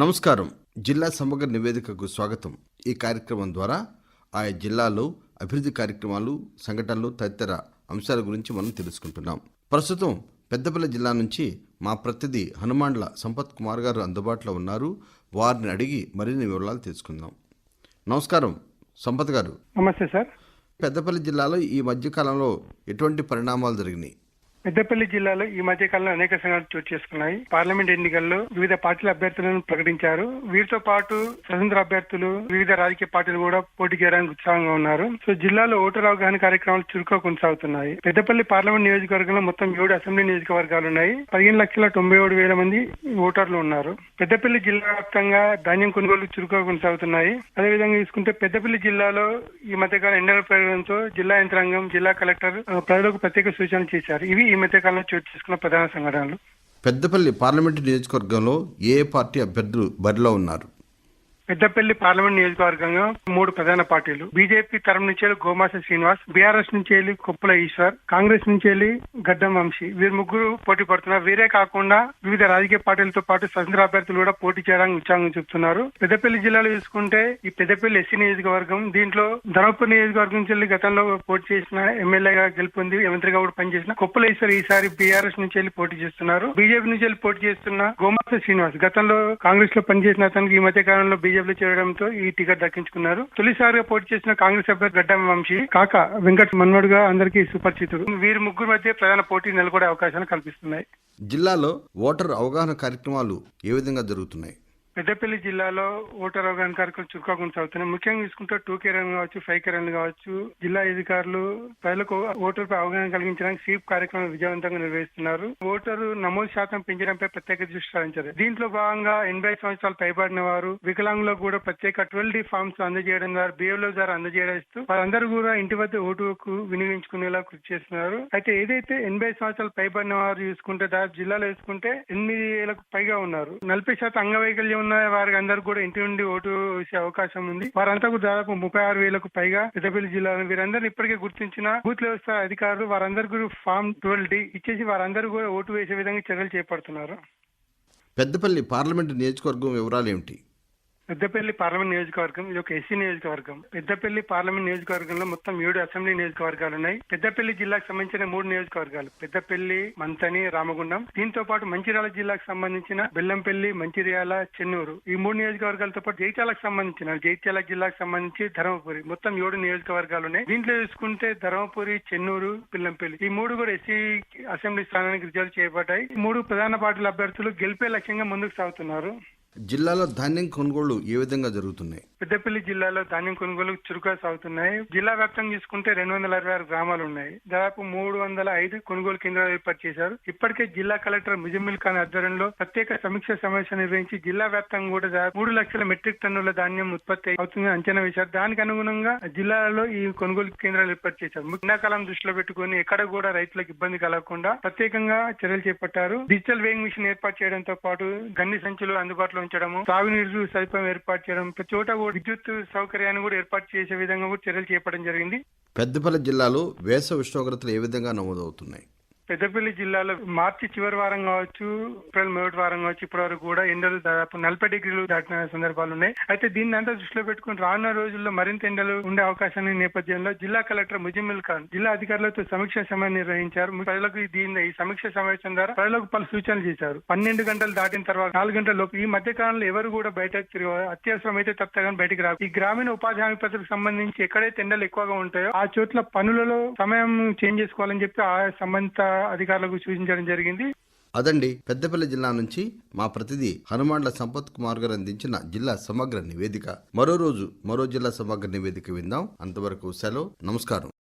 నమస్కారం. జిల్లా సమగ్ర నివేదికకు స్వాగతం. ఈ కార్యక్రమం ద్వారా ఆయా జిల్లాలో అభివృద్ధి కార్యక్రమాలు, సంఘటనలు తదితర అంశాల గురించి మనం తెలుసుకుంటున్నాం. ప్రస్తుతం పెద్దపల్లి జిల్లా నుంచి మా ప్రతినిధి హనుమాండ్ల సంపత్ కుమార్ గారు అందుబాటులో ఉన్నారు. వారిని అడిగి మరిన్ని వివరాలు తెలుసుకుందాం. నమస్కారం సంపత్ గారు. నమస్తే సార్. పెద్దపల్లి జిల్లాలో ఈ మధ్యకాలంలో ఎటువంటి పరిణామాలు జరిగినాయి? పెద్దపల్లి జిల్లాలో ఈ మధ్య కాలంలో అనేక సంఘటనలు చోటు చేసుకున్నాయి. పార్లమెంట్ ఎన్నికల్లో వివిధ పార్టీల అభ్యర్థులను ప్రకటించారు. వీరితో పాటు స్వతంత్ర అభ్యర్థులు, వివిధ రాజకీయ పార్టీలు కూడా పోటీ చేయడానికి ఉత్సాహంగా ఉన్నారు. సో జిల్లాలో ఓటర్ అవగాహన కార్యక్రమాలు చురుకుగా కొనసాగుతున్నాయి. పెద్దపల్లి పార్లమెంట్ నియోజకవర్గంలో మొత్తం 7 అసెంబ్లీ నియోజకవర్గాలు ఉన్నాయి. 15,97,000 మంది ఓటర్లు ఉన్నారు. పెద్దపల్లి జిల్లా వ్యాప్తంగా ధాన్యం కొనుగోలు చురుకుగా కొనసాగుతున్నాయి. అదేవిధంగా తీసుకుంటే పెద్దపల్లి జిల్లాలో ఈ మధ్యకాలం ఎండలు పెరగడంతో జిల్లా యంత్రాంగం, జిల్లా కలెక్టర్ ప్రజలకు ప్రత్యేక సూచనలు చేశారు. ఇవి ఈ మధ్యకాలంలో చోటు చేసుకున్న ప్రధాన సంఘటనలు. పెద్దపల్లి పార్లమెంటు నియోజకవర్గంలో ఏ పార్టీ అభ్యర్థులు బరిలో ఉన్నారు? పెద్దపల్లి పార్లమెంట్ నియోజకవర్గంగా 3 ప్రధాన పార్టీలు. బీజేపీ తరఫు నుంచి గోమాస శ్రీనివాస్, బీఆర్ఎస్ నుంచి కొప్పుల ఈశ్వర్, కాంగ్రెస్ నుంచి గడ్డం వంశీ, వీరు ముగ్గురు పోటీ పడుతున్నారు. వీరే కాకుండా వివిధ రాజకీయ పార్టీలతో పాటు స్వతంత్ర అభ్యర్థులు కూడా పోటీ చేయడానికి ఉత్సాహం చూపుతున్నారు. పెద్దపల్లి జిల్లాలో చూసుకుంటే ఈ పెద్దపల్లి ఎస్సీ నియోజకవర్గం, దీంట్లో ధర్మపురి నియోజకవర్గం నుంచి గతంలో పోటీ చేసిన ఎమ్మెల్యేగా గెలుపొంది మంత్రిగా కూడా పనిచేసిన కొప్పుల ఈశ్వర్ ఈసారి బీఆర్ఎస్ నుంచి పోటీ చేస్తున్నారు. బీజేపీ నుంచి పోటీ చేస్తున్న గోమాస శ్రీనివాస్ గతంలో కాంగ్రెస్ లో పనిచేసిన అతనికి ఈ మధ్య కాలంలో బీజేపీలో చేరడంతో ఈ టికెట్ దక్కించుకున్నారు. తొలిసారిగా పోటీ చేసిన కాంగ్రెస్ అభ్యర్థి గడ్డం వంశీ కాక వెంకట మన్మడుగా అందరికీ సుపరిచితుడు. వీరి ముగ్గురు మధ్య ప్రధాన పోటీ నెలకొనే అవకాశాలు కల్పిస్తున్నాయి. జిల్లాలో ఓటర్ అవగాహన కార్యక్రమాలు ఏ విధంగా జరుగుతున్నాయి? పెద్దపల్లి జిల్లాలో ఓటర్ అవగాహన కార్యక్రమం చురుకుగా కొనసాగుతున్నాయి. ముఖ్యంగా తీసుకుంటే 2K రన్ కావచ్చు, 5K రన్ కావచ్చు, జిల్లా అధికారులు ప్రజలకు ఓటర్పై అవగాహన కలిగించడానికి స్వీప్ కార్యక్రమం విజయవంతంగా నిర్వహిస్తున్నారు. ఓటరు నమోదు శాతం పెంచడంపై ప్రత్యేక దృష్టి సారించారు. దీంట్లో భాగంగా 80 సంవత్సరాలు పైబడిన వారు, వికలాంగులకు కూడా ప్రత్యేక 12D ఫార్మ్స్ అందజేయడం ద్వారా, BLO ద్వారా అందజేస్తూ వారందరూ కూడా ఇంటి వద్ద ఓటుకు వినియోగించుకునేలా కృషి చేస్తున్నారు. అయితే ఏదైతే 80 సంవత్సరాలు పైబడిన వారు చూసుకుంటే జిల్లాలో చూసుకుంటే 8,000కు పైగా ఉన్నారు. 40% అంగవైకల్యం ఉన్న వారికి అందరూ కూడా ఇంటి నుండి ఓటు వేసే అవకాశం ఉంది. వారంతా కూడా దాదాపు 36,000కు పైగా పెద్దపల్లి జిల్లాలో. వీరందరూ ఇప్పటికే గుర్తించిన బూత్ వ్యవస్థ అధికారులు వారందరూ కూడా ఫామ్ 12D ఇచ్చేసి వారందరూ కూడా ఓటు వేసే విధంగా చర్యలు చేపడుతున్నారు. పెద్దపల్లి పార్లమెంటు నియోజకవర్గం వివరాలు ఏమిటి? పెద్దపల్లి పార్లమెంట్ నియోజకవర్గం ఇది ఒక ఎస్సీ నియోజకవర్గం. పెద్దపల్లి పార్లమెంట్ నియోజకవర్గంలో మొత్తం 7 అసెంబ్లీ నియోజకవర్గాలు ఉన్నాయి. పెద్దపల్లి జిల్లాకు సంబంధించిన 3 నియోజకవర్గాలు పెద్దపల్లి, మంతని, రామగుండం. దీంతో పాటు మంచిర్యాల జిల్లాకు సంబంధించిన బెల్లంపల్లి, మంచిర్యాల, చెన్నూరు, ఈ 3 నియోజకవర్గాలతో పాటు జైత్యాల జిల్లాకు సంబంధించి ధర్మపురి, మొత్తం 7 నియోజకవర్గాలు ఉన్నాయి. దీంట్లో చూసుకుంటే ధర్మపురి, చెన్నూరు, బెల్లంపల్లి ఈ 3 కూడా ఎస్సీ అసెంబ్లీ స్థానానికి రిజర్వ్ చేయబడ్డాయి. 3 ప్రధాన పార్టీల అభ్యర్థులు గెలిపే లక్ష్యంగా ముందుకు సాగుతున్నారు. జిల్లాలో ధాన్యం కొనుగోళ్లు ఏ విధంగా జరుగుతున్నాయి? పెద్దపల్లి జిల్లాలో ధాన్యం కొనుగోలు చురుకుగా సాగుతున్నాయి. జిల్లా వ్యాప్తంగా చూసుకుంటే 266 గ్రామాలు ఉన్నాయి. దాదాపు 305 కొనుగోలు కేంద్రాలు ఏర్పాటు చేశారు. ఇప్పటికే జిల్లా కలెక్టర్ ముజమ్మిల్ ఖాన్ ఆధ్వర్యంలో ప్రత్యేక సమీక్ష సమావేశం నిర్వహించి జిల్లా వ్యాప్తంగా కూడా దాదాపు 3 లక్షల మెట్రిక్ టన్నుల ధాన్యం ఉత్పత్తి అవుతుందని అంచనా వేశారు. దానికి అనుగుణంగా జిల్లాలో ఈ కొనుగోలు కేంద్రాలు ఏర్పాటు చేశారు. ఎండాకాలం దృష్టిలో పెట్టుకుని ఎక్కడ కూడా రైతులకు ఇబ్బంది కలగకుండా ప్రత్యేకంగా చర్యలు చేపట్టారు. డిజిటల్ వేయింగ్ మిషన్ ఏర్పాటు చేయడంతో పాటు గన్ని సంచులు అందుబాటులో ఉంచడము, తాగునీరు సదుపాయం ఏర్పాటు చేయడం, ప్రతి చోట కూడా విద్యుత్ సౌకర్యాన్ని కూడా ఏర్పాటు చేసే విధంగా కూడా చర్యలు చేపట్టడం జరిగింది. పెద్దపల్లి జిల్లాలో వేసవి ఉష్ణోగ్రతలు ఏ విధంగా నమోదవుతున్నాయి? పెద్దపల్లి జిల్లాలో మార్చి చివరి వారం కావచ్చు, ఏప్రిల్ మొదటి వారం కావచ్చు, ఇప్పటి వరకు కూడా ఎండలు దాదాపు 40 డిగ్రీలు దాటిన సందర్భాలు ఉన్నాయి. అయితే దీన్ని అంతా దృష్టిలో పెట్టుకుని రానున్న రోజుల్లో మరింత ఎండలు ఉండే అవకాశాన్ని నేపథ్యంలో జిల్లా కలెక్టర్ ముజమ్మిల్ ఖాన్ జిల్లా అధికారులతో సమీక్ష సమావేశం నిర్వహించారు. ప్రజలకు ఈ సమీక్ష సమావేశం ద్వారా ప్రజలకు పలు సూచనలు చేశారు. 12 గంటలు దాటిన తర్వాత 4 గంటల లోపు ఈ మధ్య కాలంలో ఎవరు కూడా బయటకు అత్యవసరం అయితే తప్పగానే బయటకు రావు. ఈ గ్రామీణ ఉపాధి హామీ పథకం సంబంధించి ఎక్కడైతే ఎండలు ఎక్కువగా ఉంటాయో ఆ చోట్ల పనులలో సమయం చేంజ్ చేసుకోవాలని చెప్పి ఆ సంబంధిత అధికారులకు సూచించడం జరిగింది. అదండి పెద్దపల్లి జిల్లా నుంచి మా ప్రతినిధి హనుమాండ్ల సంపత్ కుమార్ గారు అందించిన జిల్లా సమగ్ర నివేదిక. మరో రోజు మరో జిల్లా సమగ్ర నివేదిక విందాం. అంతవరకు సెలవు. నమస్కారం.